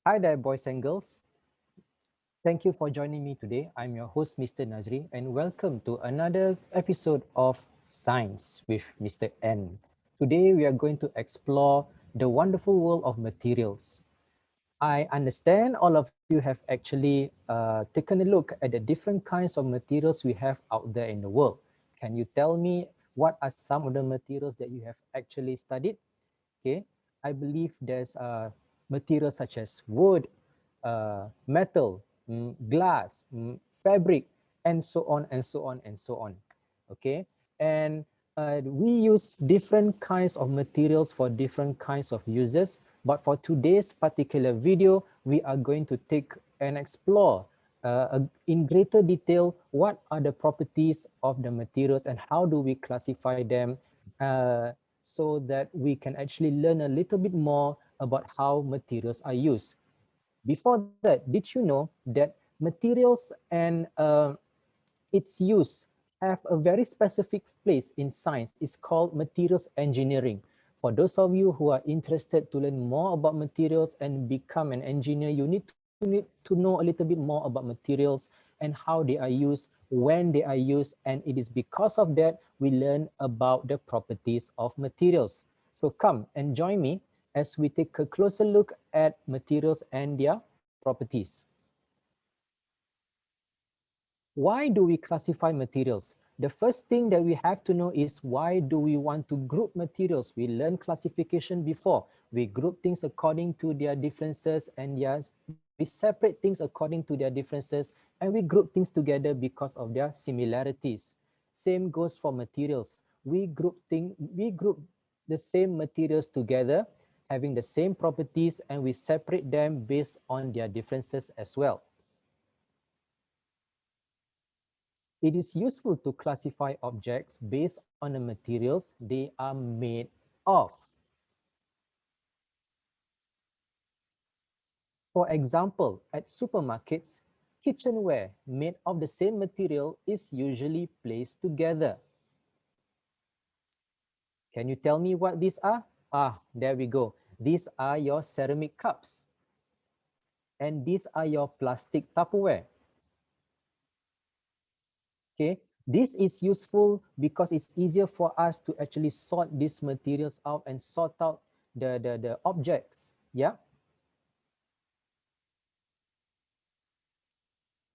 Hi there, boys and girls. Thank you for joining me today. I'm your host, Mr. Nazri, and welcome to another episode of Science with Mr. N. Today, we are going to explore the wonderful world of materials. I understand all of you have actually taken a look at the different kinds of materials we have out there in the world. Can you tell me what are some of the materials that you have actually studied? Okay, I believe there's materials such as wood, metal, glass, fabric, and so on and so on and so on. Okay, and we use different kinds of materials for different kinds of uses. But for today's particular video, we are going to take and explore in greater detail what are the properties of the materials and how do we classify them uh, so that we can actually learn a little bit more about how materials are used. Before that, did you know that materials and its use have a very specific place in science? It's called materials engineering. For those of you who are interested to learn more about materials and become an engineer, you need to know a little bit more about materials and how they are used, when they are used, and it is because of that we learn about the properties of materials. So come and join me as we take a closer look at materials and their properties. Why do we classify materials? The first thing that we have to know is why do we want to group materials? We learned classification before. We group things according to their differences and yes, we separate things according to their differences and we group things together because of their similarities. Same goes for materials. We group the same materials together having the same properties and we separate them based on their differences as well. It is useful to classify objects based on the materials they are made of. For example, at supermarkets, kitchenware made of the same material is usually placed together. Can you tell me what these are? There we go. These are your ceramic cups. And these are your plastic Tupperware. Okay, this is useful because it's easier for us to actually sort these materials out and sort out the objects. Yeah.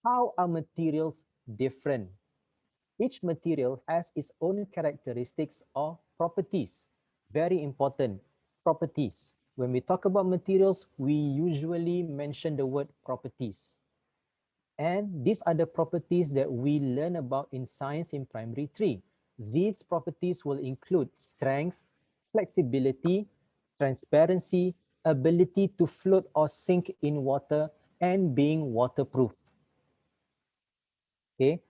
How are materials different? Each material has its own characteristics or properties. Very important, properties. When we talk about materials, we usually mention the word properties. And these are the properties that we learn about in science in primary 3. These properties will include strength, flexibility, transparency, ability to float or sink in water, and being waterproof. Okay,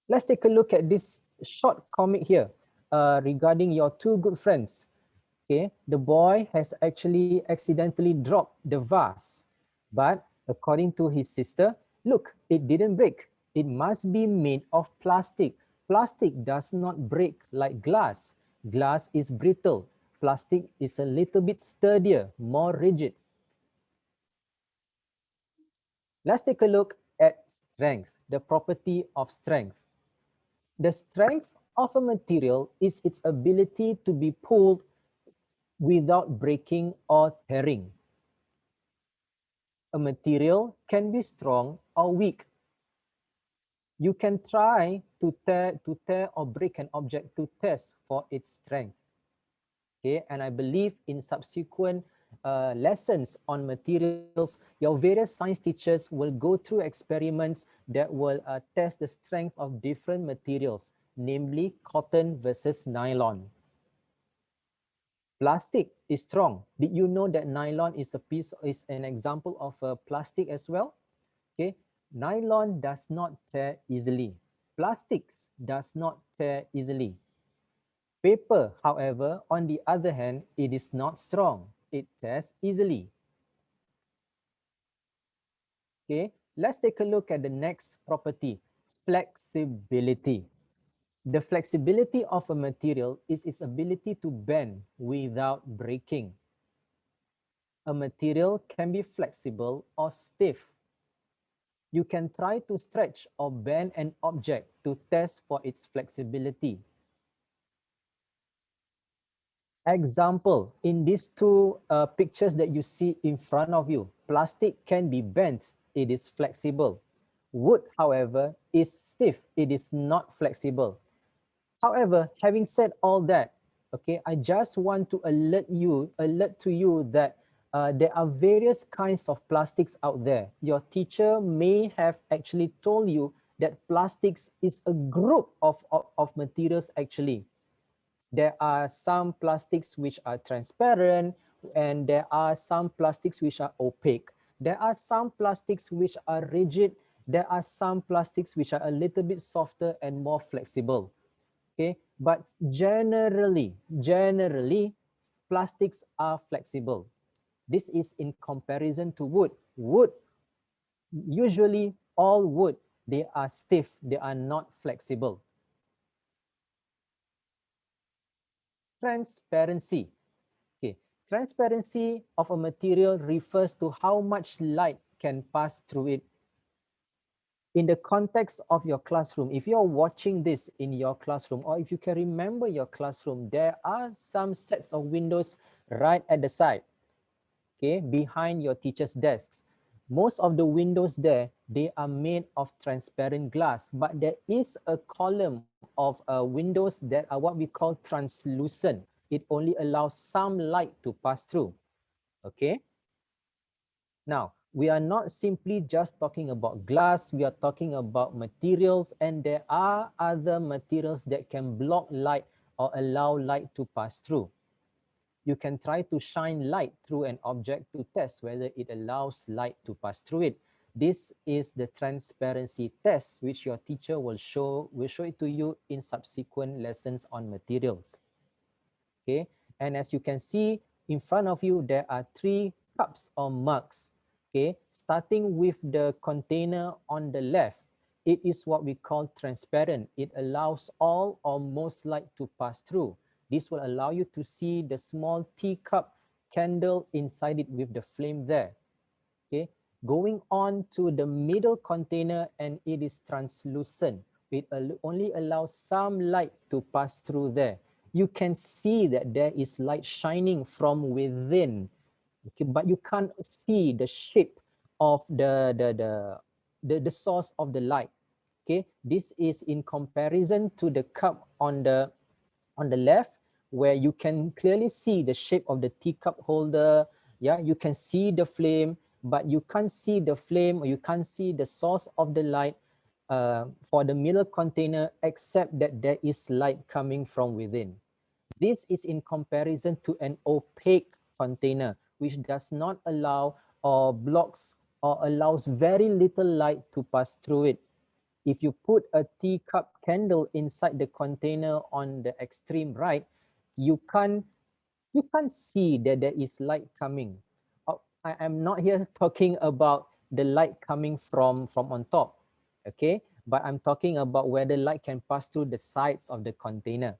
let's take a look at this short comic here regarding your two good friends. Okay, the boy has actually accidentally dropped the vase, but according to his sister, look, it didn't break. It must be made of plastic. Plastic does not break like glass. Glass is brittle. Plastic is a little bit sturdier, more rigid. Let's take a look at strength, the property of strength. The strength of a material is its ability to be pulled without breaking or tearing. A material can be strong or weak. You can try to tear or break an object to test for its strength. Okay, and I believe in subsequent lessons on materials, your various science teachers will go through experiments that will test the strength of different materials, namely cotton versus nylon. Plastic is strong. Did you know that nylon is an example of a plastic as well? Okay, nylon does not tear easily. Plastics does not tear easily. Paper, however, on the other hand, it is not strong. It tears easily. Okay, let's take a look at the next property, flexibility. The flexibility of a material is its ability to bend without breaking. A material can be flexible or stiff. You can try to stretch or bend an object to test for its flexibility. Example, in these two pictures that you see in front of you, plastic can be bent, it is flexible. Wood, however, is stiff, it is not flexible. However, having said all that, okay, I just want to alert to you that there are various kinds of plastics out there. Your teacher may have actually told you that plastics is a group of materials actually. There are some plastics which are transparent, and there are some plastics which are opaque. There are some plastics which are rigid. There are some plastics which are a little bit softer and more flexible. Okay, but generally, plastics are flexible. This is in comparison to wood. Wood, usually all wood, they are stiff, they are not flexible. Transparency. Okay, transparency of a material refers to how much light can pass through it. In the context of your classroom, if you're watching this in your classroom, or if you can remember your classroom, there are some sets of windows right at the side, okay, behind your teacher's desks. Most of the windows there, they are made of transparent glass, but there is a column of windows that are what we call translucent. It only allows some light to pass through, okay? Now, we are not simply just talking about glass, we are talking about materials, and there are other materials that can block light or allow light to pass through. You can try to shine light through an object to test whether it allows light to pass through it. This is the transparency test, which your teacher will show it to you in subsequent lessons on materials. Okay, and as you can see in front of you, there are 3 cups or mugs. Okay, starting with the container on the left, it is what we call transparent. It allows all or most light to pass through. This will allow you to see the small teacup candle inside it with the flame there. Okay, going on to the middle container, and it is translucent. It only allows some light to pass through there. You can see that there is light shining from within, okay, but you can't see the shape of the source of the light. Okay, this is in comparison to the cup on the left, where you can clearly see the shape of the teacup holder. Yeah, you can see the flame, but you can't see the flame, or you can't see the source of the light for the middle container, except that there is light coming from within. This is in comparison to an opaque container, which does not allow or blocks or allows very little light to pass through it. If you put a teacup candle inside the container on the extreme right, you can't see that there is light coming. I am not here talking about the light coming from on top, okay? But I'm talking about where the light can pass through the sides of the container.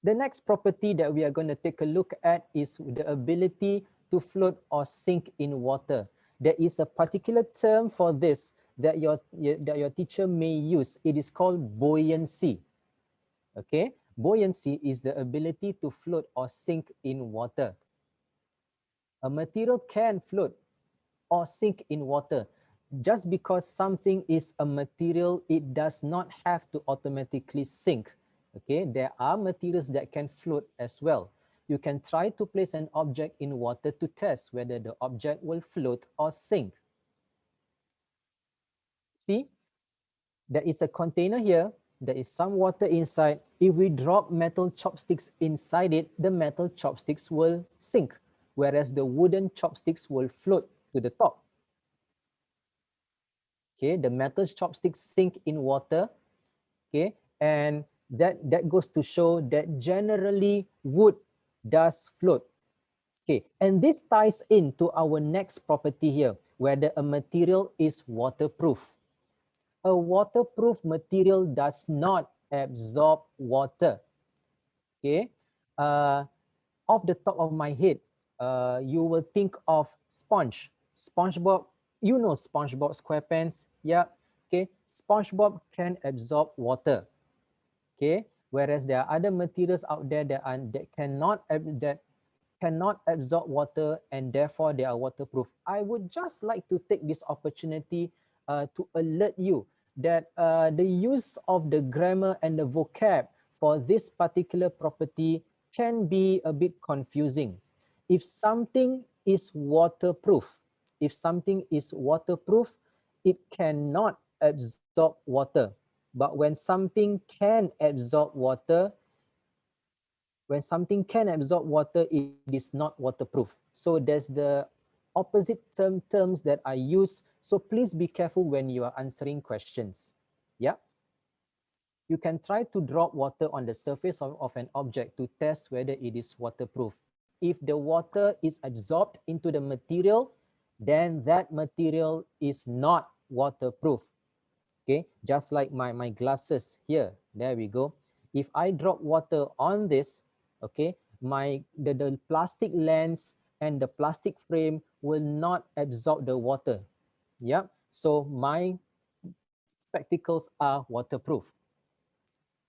The next property that we are going to take a look at is the ability to float or sink in water. There is a particular term for this that your teacher may use. It is called buoyancy. Okay, buoyancy is the ability to float or sink in water. A material can float or sink in water. Just because something is a material, it does not have to automatically sink. Okay, there are materials that can float as well. You can try to place an object in water to test whether the object will float or sink. See, there is a container here. There is some water inside. If we drop metal chopsticks inside it, the metal chopsticks will sink, whereas the wooden chopsticks will float to the top. Okay, the metal chopsticks sink in water. Okay, and that goes to show that generally wood does float. Okay, and this ties into our next property here, whether a material is waterproof. A waterproof material does not absorb water. Okay, off the top of my head, you will think of SpongeBob. You know SpongeBob SquarePants. Yeah. Okay. SpongeBob can absorb water. Okay. Whereas there are other materials out there that cannot absorb water, and therefore they are waterproof. I would just like to take this opportunity to alert you that the use of the grammar and the vocab for this particular property can be a bit confusing. If something is waterproof, if something is waterproof, it cannot absorb water. But when something can absorb water, it is not waterproof. So there's the opposite terms that are used. So please be careful when you are answering questions. Yeah. You can try to drop water on the surface of an object to test whether it is waterproof. If the water is absorbed into the material, then that material is not waterproof. Okay, just like my glasses here. There we go. If I drop water on this, okay, the plastic lens and the plastic frame will not absorb the water. Yeah, so my spectacles are waterproof.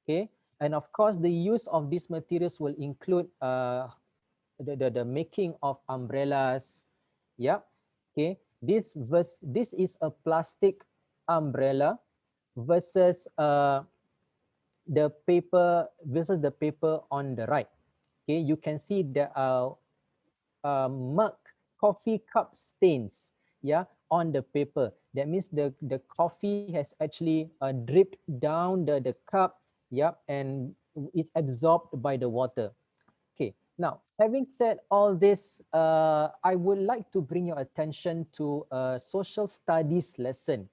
Okay, and of course the use of these materials will include the making of umbrellas. Yeah. Okay, this is a plastic umbrella versus the paper on the right. Okay, you can see there are mug coffee cup stains, yeah, on the paper. That means the coffee has actually dripped down the cup, yeah, and is absorbed by the water. Okay, now having said all this, I would like to bring your attention to a social studies lesson.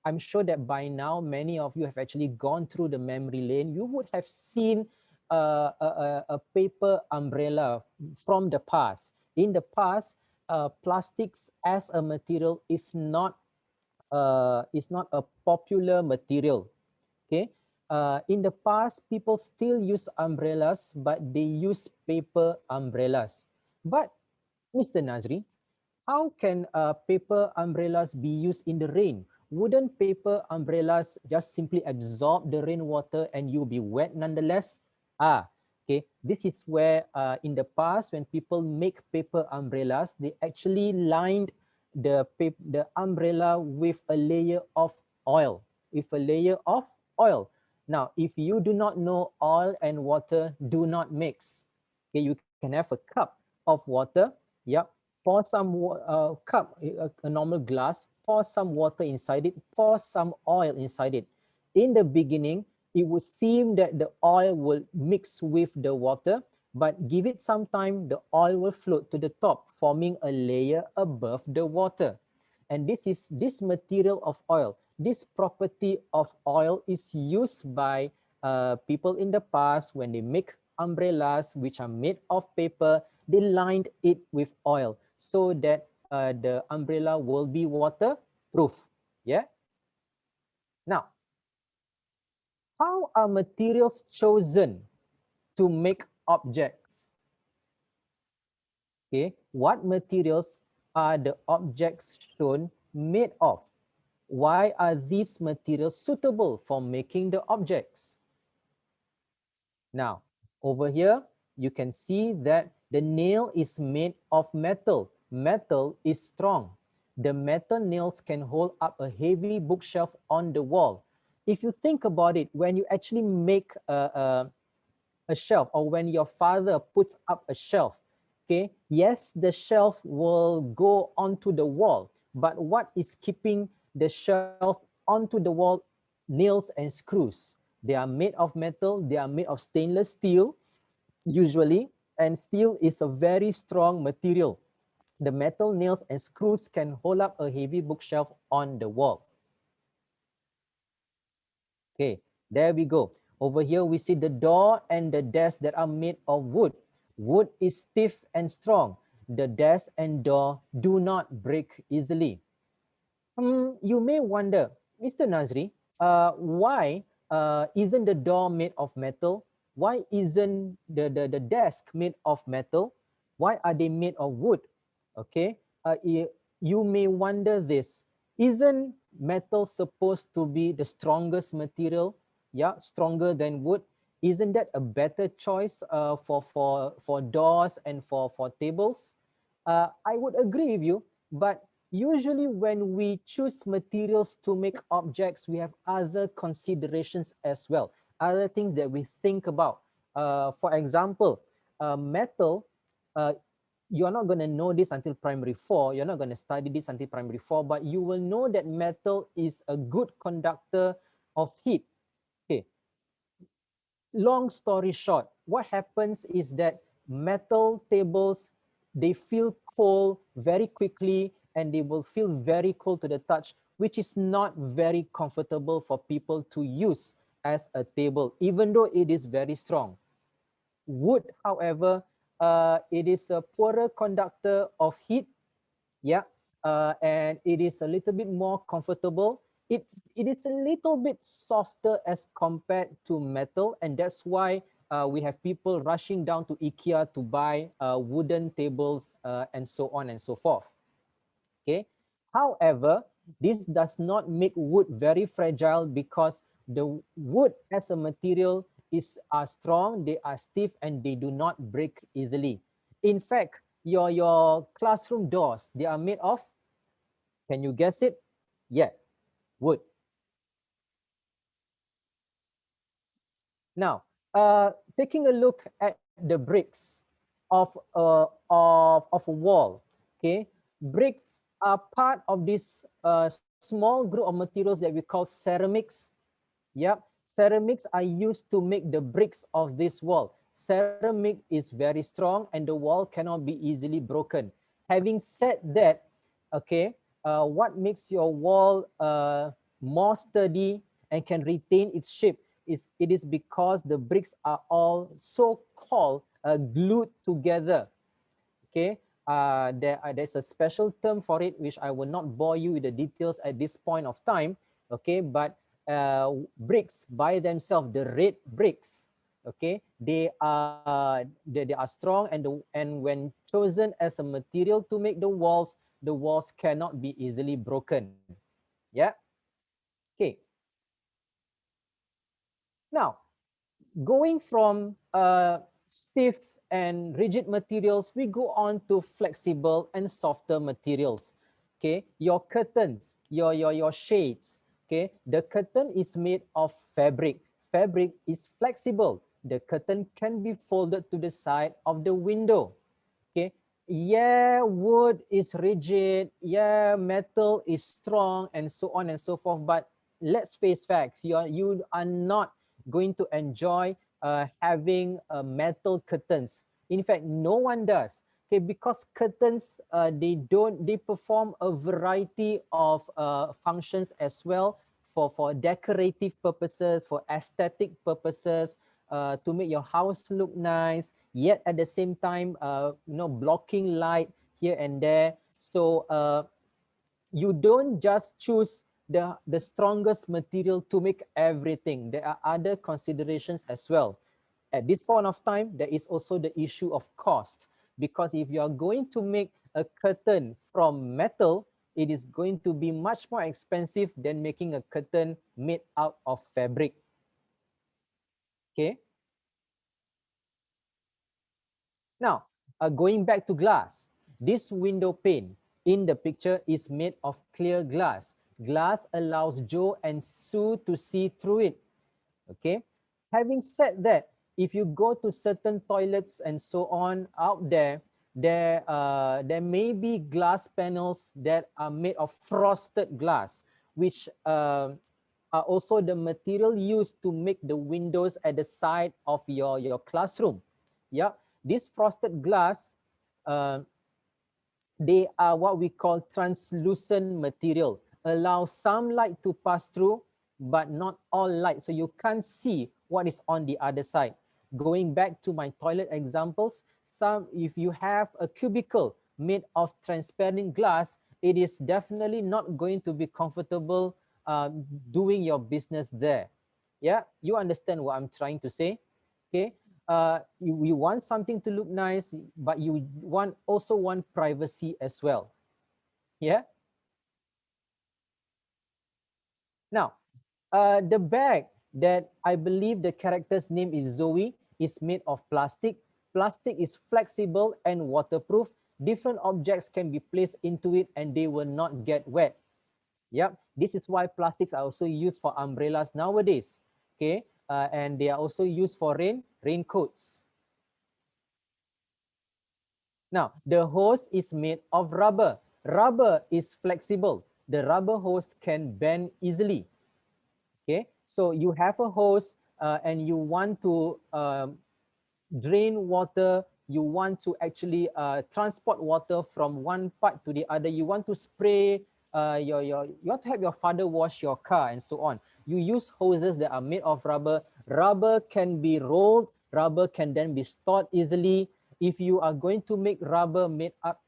I'm sure that by now many of you have actually gone through the memory lane. You would have seen a paper umbrella from the past. In the past, plastics as a material is not a popular material. Okay, in the past, people still use umbrellas, but they use paper umbrellas. But Mr. Nazri, how can paper umbrellas be used in the rain? Wouldn't paper umbrellas just simply absorb the rainwater and you'll be wet nonetheless? Okay. This is where in the past, when people make paper umbrellas, they actually lined the umbrella with a layer of oil, Now, if you do not know, oil and water do not mix. Okay, you can have a cup of water. Yep, pour some cup, a normal glass, pour some water inside it, pour some oil inside it. In the beginning, it would seem that the oil will mix with the water, but give it some time, the oil will float to the top, forming a layer above the water. And this material of oil, this property of oil is used by people in the past when they make umbrellas which are made of paper. They lined it with oil so that the umbrella will be waterproof. Yeah. Now, how are materials chosen to make objects? Okay, what materials are the objects shown made of? Why are these materials suitable for making the objects? Now, over here, you can see that the nail is made of metal. Metal is strong. The metal nails can hold up a heavy bookshelf on the wall. If you think about it, when you actually make a shelf, or when your father puts up a shelf, okay, yes, the shelf will go onto the wall, but what is keeping the shelf onto the wall? Nails and screws. They are made of metal, they are made of stainless steel usually, and steel is a very strong material. The metal nails and screws can hold up a heavy bookshelf on the wall. Okay, there we go. Over here, we see the door and the desk that are made of wood. Wood is stiff and strong. The desk and door do not break easily. You may wonder, Mr. Nazri, why isn't the door made of metal? Why isn't the desk made of metal? Why are they made of wood? Okay, you may wonder this. Isn't metal supposed to be the strongest material? Yeah, stronger than wood. Isn't that a better choice for doors and for tables? I would agree with you, but usually when we choose materials to make objects, we have other considerations as well, other things that we think about. For example, metal, uh, you're not going to know this until primary 4. You're not going to study this until primary 4, but you will know that metal is a good conductor of heat. Okay, long story short, what happens is that metal tables, they feel cold very quickly and they will feel very cold to the touch, which is not very comfortable for people to use as a table, even though it is very strong. Wood, however, it is a poorer conductor of heat. Yeah, and it is a little bit more comfortable. It is a little bit softer as compared to metal, and that's why we have people rushing down to IKEA to buy wooden tables and so on and so forth. Okay, however, this does not make wood very fragile because the wood as a material is are strong, they are stiff, and they do not break easily. In fact, your classroom doors, they are made of, can you guess it? Yeah, wood. Now, taking a look at the bricks of a wall, okay, bricks are part of this small group of materials that we call ceramics. Yep, ceramics are used to make the bricks of this wall. Ceramic is very strong and the wall cannot be easily broken. Having said that, okay, what makes your wall more sturdy and can retain its shape is it is because the bricks are all so-called glued together. Okay, there's a special term for it, which I will not bore you with the details at this point of time. Okay, but bricks by themselves, the red bricks, okay, they are strong, and when chosen as a material to make the walls cannot be easily broken. Yeah. Okay. Now, going from stiff and rigid materials, we go on to flexible and softer materials. Okay, your curtains, your shades. Okay, the curtain is made of fabric. Fabric is flexible. The curtain can be folded to the side of the window. Okay, yeah, wood is rigid. Yeah, metal is strong, and so on and so forth. But let's face facts. You are not going to enjoy having metal curtains. In fact, no one does. Okay, because curtains they perform a variety of functions as well for decorative purposes, for aesthetic purposes, to make your house look nice. Yet at the same time, blocking light here and there. So you don't just choose the strongest material to make everything. There are other considerations as well. At this point of time, there is also the issue of cost, because if you are going to make a curtain from metal, it is going to be much more expensive than making a curtain made out of fabric. Okay. Now, going back to glass, this window pane in the picture is made of clear glass. Glass allows Joe and Sue to see through it. Okay. Having said that, if you go to certain toilets and so on out there, there may be glass panels that are made of frosted glass, which are also the material used to make the windows at the side of your classroom. Yeah, this frosted glass, uh, they are what we call translucent material, allow some light to pass through, but not all light. So you can't see what is on the other side. Going back to my toilet examples, if you have a cubicle made of transparent glass, it is definitely not going to be comfortable doing your business there. Yeah, you understand what I'm trying to say? Okay. you want something to look nice, but you also want privacy as well. Yeah. Now, the bag that I believe the character's name is Zoe is made of plastic. Plastic is flexible and waterproof. Different objects can be placed into it and they will not get wet. Yep, this is why plastics are also used for umbrellas nowadays. Okay, and they are also used for raincoats. Now, the hose is made of rubber. Rubber is flexible. The rubber hose can bend easily. Okay, so you have a hose and you want to drain water, you want to actually transport water from one part to the other, you want to spray you want to have your father wash your car and so on. You use hoses that are made of rubber. Rubber can be rolled, rubber can then be stored easily. If you are going to make rubber made up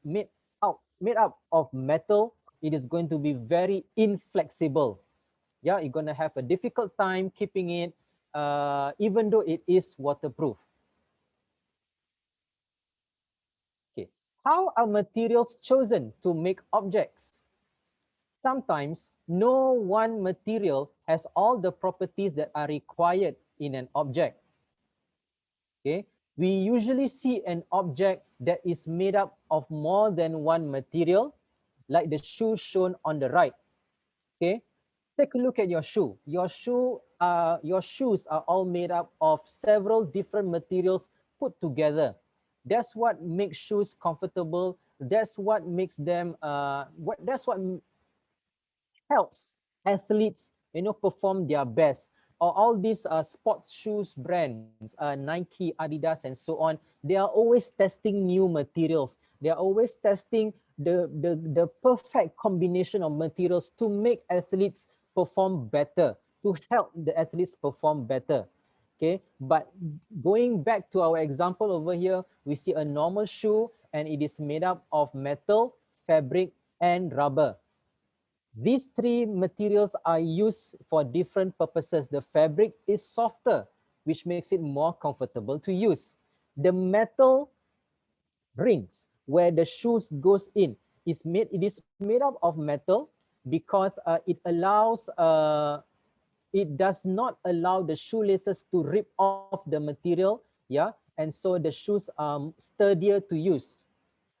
of metal, it is going to be very inflexible. Yeah, you're going to have a difficult time keeping it even though it is waterproof. Okay. How are materials chosen to make objects? Sometimes no one material has all the properties that are required in an object. Okay. We usually see an object that is made up of more than one material, like the shoe shown on the right. Okay. Take a look at your shoe. Your shoes are all made up of several different materials put together. That's what makes shoes comfortable. That's what makes them. That's what helps athletes, perform their best. Or all these sports shoes brands, Nike, Adidas, and so on. They are always testing new materials. They are always testing the perfect combination of materials to make athletes perform better, to help the athletes perform better. Okay, but going back to our example over here, we see a normal shoe and it is made up of metal, fabric, and rubber. These three materials are used for different purposes. The fabric is softer, which makes it more comfortable to use. The metal rings where the shoes goes in it is made up of metal because it does not allow the shoelaces to rip off the material. Yeah, and so the shoes are sturdier to use.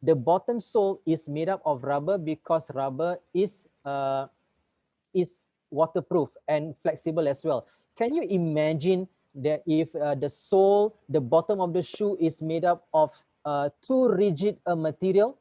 The bottom sole is made up of rubber because rubber is waterproof and flexible as well. Can you imagine that if the bottom of the shoe is made up of too rigid a material?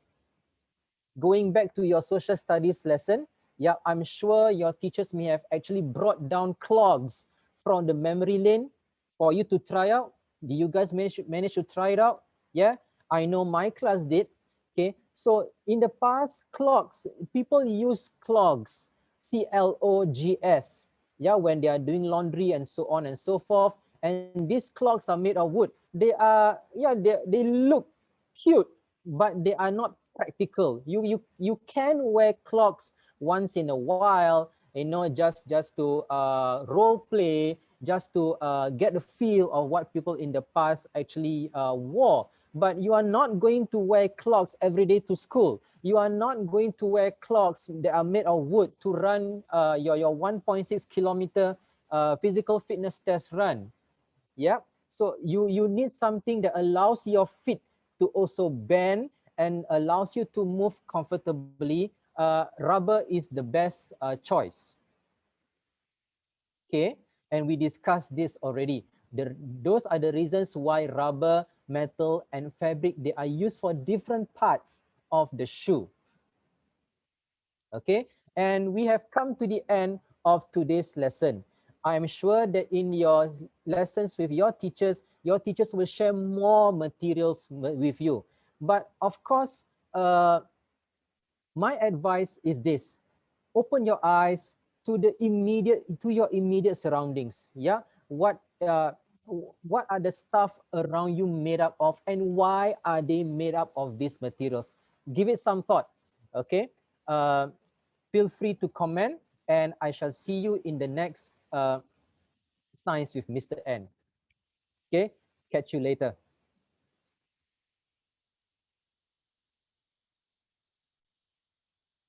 Going back to your social studies lesson, yeah, I'm sure your teachers may have actually brought down clogs from the memory lane for you to try out. Do you guys manage to try it out? Yeah, I know my class did. Okay, so in the past, clogs, people use clogs, CLOGS, yeah, when they are doing laundry and so on and so forth. And these clogs are made of wood. They look cute, but they are not practical. You can wear clogs once in a while, just to role play, just to get a feel of what people in the past actually wore. But you are not going to wear clogs every day to school. You are not going to wear clogs that are made of wood to run your 1.6 kilometer physical fitness test run. Yeah. So you need something that allows your feet to also bend and allows you to move comfortably. Rubber is the best choice. Okay. And we discussed this already. Those are the reasons why rubber, metal, and fabric, they are used for different parts of the shoe. Okay. And we have come to the end of today's lesson. I'm sure that in your lessons with your teachers will share more materials with you. But of course, my advice is this: open your eyes to your immediate surroundings. Yeah, what are the stuff around you made up of, and why are they made up of these materials? Give it some thought. Okay. Uh, Feel free to comment, and I shall see you in the next Science with Mr. N. Okay. catch you later.